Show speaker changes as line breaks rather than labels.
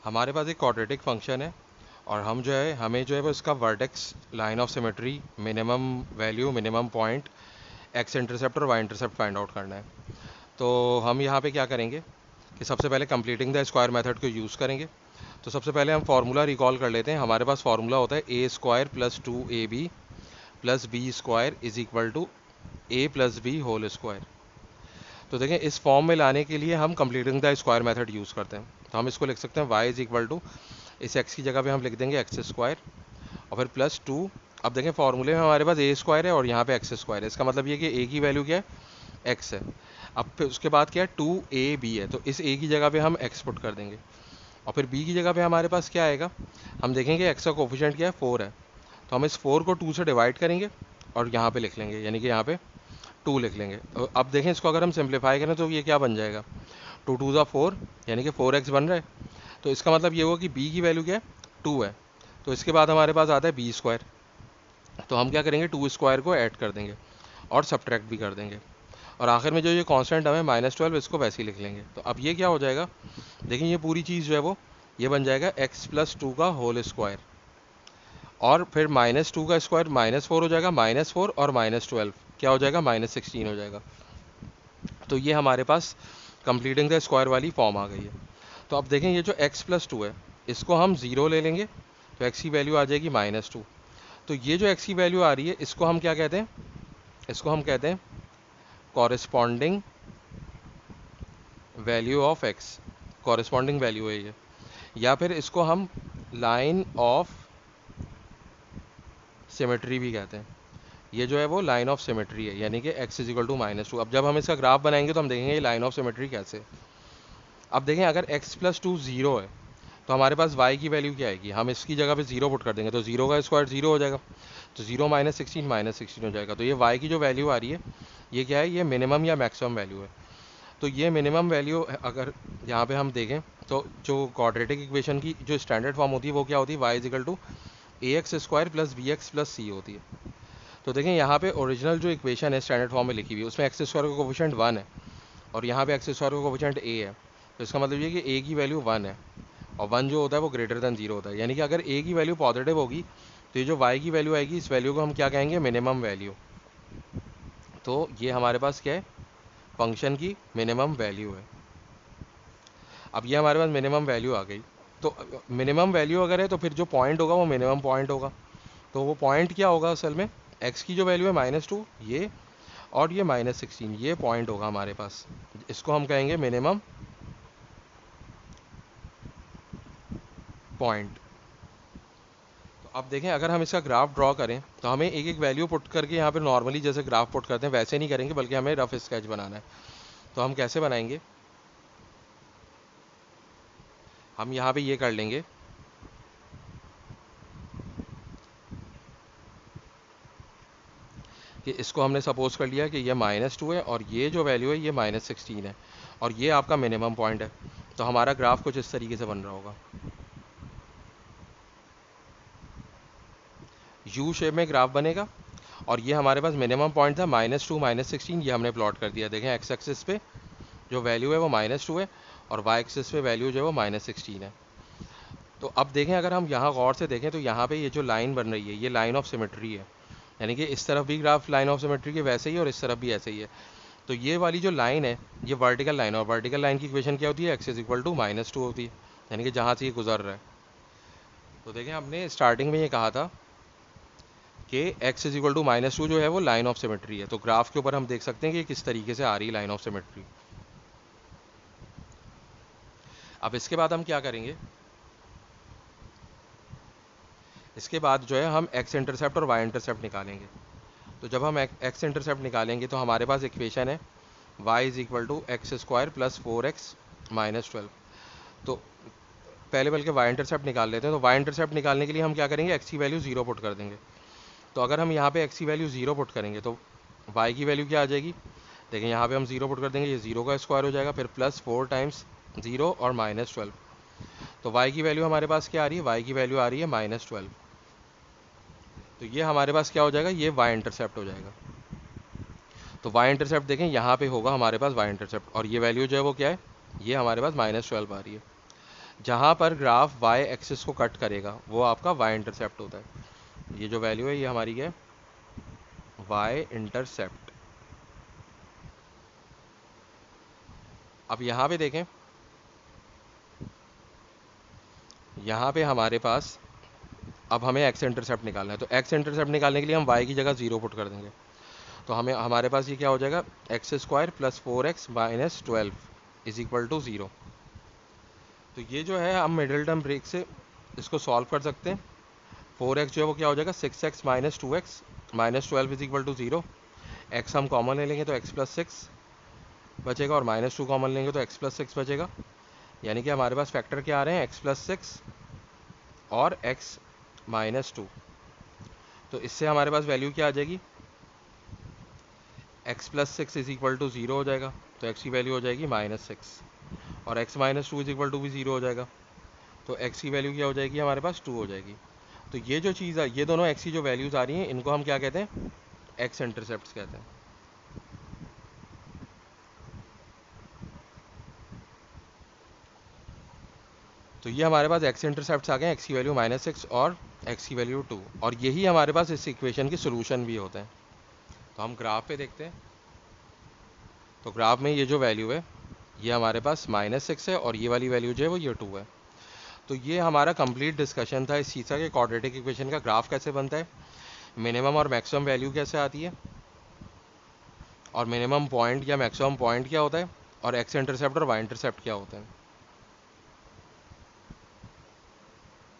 हमारे पास एक quadratic function है और हमें जो है वो इसका vertex, line of symmetry, minimum value, minimum point, x intercept और वाई इंटरसेप्ट फाइंड आउट करना है। तो हम यहाँ पे क्या करेंगे कि सबसे पहले कंप्लीटिंग द स्क्वायर मेथड को यूज़ करेंगे। तो सबसे पहले हम फार्मूला रिकॉल कर लेते हैं। हमारे पास फार्मूला होता है A square plus 2ab plus B square is equal to A plus B whole square. तो देखें, इस फॉर्म में लाने के लिए हम completing the square method use करते हैं। तो हम इसको लिख सकते हैं वाई इज इक्वल टू, इस एक्स की जगह पे हम लिख देंगे एक्स स्क्वायर और फिर प्लस 2। अब देखें फार्मूले में हमारे पास ए स्क्वायर है और यहाँ पे एक्स स्क्वायर है, इसका मतलब ये कि ए की वैल्यू क्या है, एक्स है। अब फिर उसके बाद क्या है, 2ab है, तो इस ए की जगह पे हम एक्स पुट कर देंगे और फिर बी की जगह पे हमारे पास क्या आएगा, हम देखेंगे एक्स का कोफिशिएंट क्या है, 4 है। तो हम इस 4 को 2 से डिवाइड करेंगे और यहाँ पे लिख लेंगे, यानी कि यहाँ पे 2 लिख लेंगे। तो अब देखें इसको अगर हम सिंप्लीफाई करें तो ये क्या बन जाएगा, 2 2 ज़ा 4, यानी कि 4x बन रहा है। तो इसका मतलब ये हुआ कि b की वैल्यू क्या है, 2 है। तो इसके बाद हमारे पास आता है बी स्क्वायर। तो हम क्या करेंगे, 2 स्क्वायर को ऐड कर देंगे और सब्ट्रैक्ट भी कर देंगे और आखिर में जो ये कांस्टेंट हमें -12, इसको वैसे ही लिख लेंगे। तो अब ये क्या हो जाएगा, देखिए ये पूरी चीज़ जो है वो ये बन जाएगा x प्लस 2 का होल स्क्वायर और फिर -2 का स्क्वायर -4 हो जाएगा, -4 और -12 क्या हो जाएगा, -16 हो जाएगा। तो ये हमारे पास कंप्लीटिंग द स्क्वायर वाली फॉर्म आ गई है। तो अब देखें ये जो x प्लस 2 है इसको हम 0 ले लेंगे तो x की वैल्यू आ जाएगी -2। तो ये जो x की वैल्यू आ रही है इसको हम क्या कहते हैं, इसको हम कहते हैं corresponding value of x, corresponding value है ये, या फिर इसको हम लाइन ऑफ सिमेट्री भी कहते हैं। ये जो है वो लाइन ऑफ सिमेट्री है, यानी कि x इज इक्वल टू -2। अब जब हम इसका ग्राफ बनाएंगे तो हम देखेंगे ये लाइन ऑफ सिमेट्री कैसे। अब देखें अगर x प्लस 2 0 है तो हमारे पास y की वैल्यू क्या आएगी, हम इसकी जगह पे 0 पुट कर देंगे तो 0 का स्क्वायर 0 हो जाएगा, तो 0 -16 हो जाएगा। तो ये y की जो वैल्यू आ रही है ये क्या है, ये मिनिमम या मैक्सिमम वैल्यू है। तो ये मिनिमम वैल्यू अगर यहाँ पे हम देखें तो जो क्वाड्रेटिक इक्वेशन की जो स्टैंडर्ड फॉर्म होती है वो क्या होती है, y is equal to A X square plus B X plus C होती है। तो देखें यहाँ पे ओरिजिनल जो इक्वेशन है स्टैंडर्ड फॉर्म में लिखी हुई है उसमें एक्स स्क्वायर का कोफिशिएंट 1 है और यहाँ पे एक्स स्क्वायर का कोफिशिएंट ए है। तो इसका मतलब ये कि ए की वैल्यू 1 है और 1 जो होता है वो ग्रेटर देन 0 होता है, यानी कि अगर ए की वैल्यू पॉजिटिव होगी तो ये जो वाई की वैल्यू आएगी इस वैल्यू को हम क्या कहेंगे, मिनिमम वैल्यू। तो ये हमारे पास क्या है, फंक्शन की मिनिमम वैल्यू है। अब ये हमारे पास मिनिमम वैल्यू आ गई। तो मिनिमम वैल्यू अगर है तो फिर जो पॉइंट होगा वो मिनिमम पॉइंट होगा। तो वो पॉइंट क्या होगा असल में, एक्स की जो वैल्यू है -2 ये और ये -16, ये पॉइंट होगा हमारे पास, इसको हम कहेंगे मिनिमम पॉइंट। तो अब देखें अगर हम इसका ग्राफ ड्रॉ करें तो हमें एक एक वैल्यू पुट करके यहाँ पे नॉर्मली जैसे ग्राफ पुट करते हैं वैसे नहीं करेंगे, बल्कि हमें रफ स्केच बनाना है। तो हम कैसे बनाएंगे, हम यहाँ पे ये कर लेंगे कि इसको हमने सपोज कर लिया कि ये -2 है और ये जो वैल्यू है ये -16 है और ये आपका मिनिमम पॉइंट है। तो हमारा ग्राफ कुछ इस तरीके से बन रहा होगा, यू शेप में ग्राफ बनेगा और ये हमारे पास मिनिमम पॉइंट था -2 -16, ये हमने प्लॉट कर दिया। देखें एक्स एक्सिस पे जो वैल्यू है वो -2 है और वाई एक्सिस पे वैल्यू जो है वो -16 है। तो अब देखें अगर हम यहाँ गौर से देखें तो यहाँ पे ये जो लाइन बन रही है ये लाइन ऑफ सिमेट्री है, यानी कि इस तरफ भी ग्राफ लाइन ऑफ सिमेट्री के वैसे ही और इस तरफ भी ऐसे ही है। तो ये वाली जो लाइन है ये वर्टिकल लाइन है और वर्टिकल लाइन की इक्वेशन क्या होती है, एक्स इज इक्वल टू -2 होती है, यानी कि जहाँ से ये गुजर रहा है। तो देखें हमने स्टार्टिंग में ये कहा था कि एक्स इज इक्वल टू -2 जो है वो लाइन ऑफ सिमेट्री है। तो ग्राफ के ऊपर हम देख सकते हैं कि किस तरीके से आ रही है लाइन ऑफ सिमेट्री। अब इसके बाद हम क्या करेंगे, इसके बाद जो है हम एक्स इंटरसेप्ट और वाई इंटरसेप्ट निकालेंगे। तो जब हम एक्स इंटरसेप्ट निकालेंगे तो हमारे पास इक्वेशन है y is equal to x square plus 4x -12। तो पहले बल्कि वाई इंटरसेप्ट निकाल लेते हैं। तो वाई इंटरसेप्ट निकालने के लिए हम क्या करेंगे, एक्स की वैल्यू 0 पुट कर देंगे। तो अगर हम यहाँ पे एक्स की वैल्यू 0 पुट करेंगे तो वाई की वैल्यू क्या आ जाएगी, देखें यहाँ पे हम 0 पुट कर देंगे, ये 0 का स्क्वायर हो जाएगा, फिर प्लस 4 टाइम्स 0 और -12। तो y की वैल्यू हमारे पास क्या आ रही है, y की वैल्यू आ रही है -12। तो ये हमारे पास क्या हो जाएगा, ये y इंटरसेप्ट हो जाएगा। तो y इंटरसेप्ट देखें यहाँ पे होगा हमारे पास y इंटरसेप्ट और ये वैल्यू जो है वो क्या है, ये हमारे पास -12 आ रही है। जहाँ पर ग्राफ वाई एक्सिस को कट करेगा वो आपका वाई इंटरसेप्ट होता है। ये जो वैल्यू है ये हमारी है वाई इंटरसेप्ट। अब यहाँ पे देखें, यहाँ पे हमारे पास अब हमें एक्स इंटरसेप्ट निकालना है, तो एक्स इंटरसेप्ट निकालने के लिए हम वाई की जगह 0 पुट कर देंगे। तो हमें हमारे पास ये क्या हो जाएगा, x square plus 4x minus 12 is equal to 0। तो ये जो है हम मिडिल टर्म ब्रेक से इसको सॉल्व कर सकते हैं। 4x जो है वो क्या हो जाएगा 6x minus 2x minus 12 is equal to 0। X हम कॉमन ले लेंगे तो x प्लस 6 बचेगा और माइनस 2 कॉमन लेंगे तो x प्लस 6 बचेगा। यानी कि हमारे पास फैक्टर क्या आ रहे हैं, x प्लस 6 और x माइनस 2। तो इससे हमारे पास वैल्यू क्या आ जाएगी, x plus 6 is equal to 0 हो जाएगा, तो x की वैल्यू हो जाएगी माइनस 6 और x minus 2 is equal to भी 0 हो जाएगा, तो x की वैल्यू क्या हो जाएगी हमारे पास 2 हो जाएगी। तो ये जो चीज़ है, ये दोनों x की जो वैल्यूज़ आ रही हैं इनको हम क्या कहते हैं, x इंटरसेप्ट्स कहते हैं। तो ये हमारे पास x इंटरसेप्ट्स आ गए, x की वैल्यू माइनस 6 और x की वैल्यू 2, और यही हमारे पास इस इक्वेशन के सोल्यूशन भी होते हैं। तो हम ग्राफ पे देखते हैं। तो ग्राफ में ये जो वैल्यू है ये हमारे पास माइनस 6 है और ये वाली वैल्यू जो है वो ये 2 है। तो ये हमारा कंप्लीट डिस्कशन था इस चीज़ का कि क्वाड्रेटिक इक्वेशन का ग्राफ कैसे बनता है, मिनिमम और मैक्सिमम वैल्यू कैसे आती है, और मिनिमम पॉइंट या मैक्सिमम पॉइंट क्या होता है, और एक्स इंटरसेप्ट और वाई इंटरसेप्ट क्या होता है।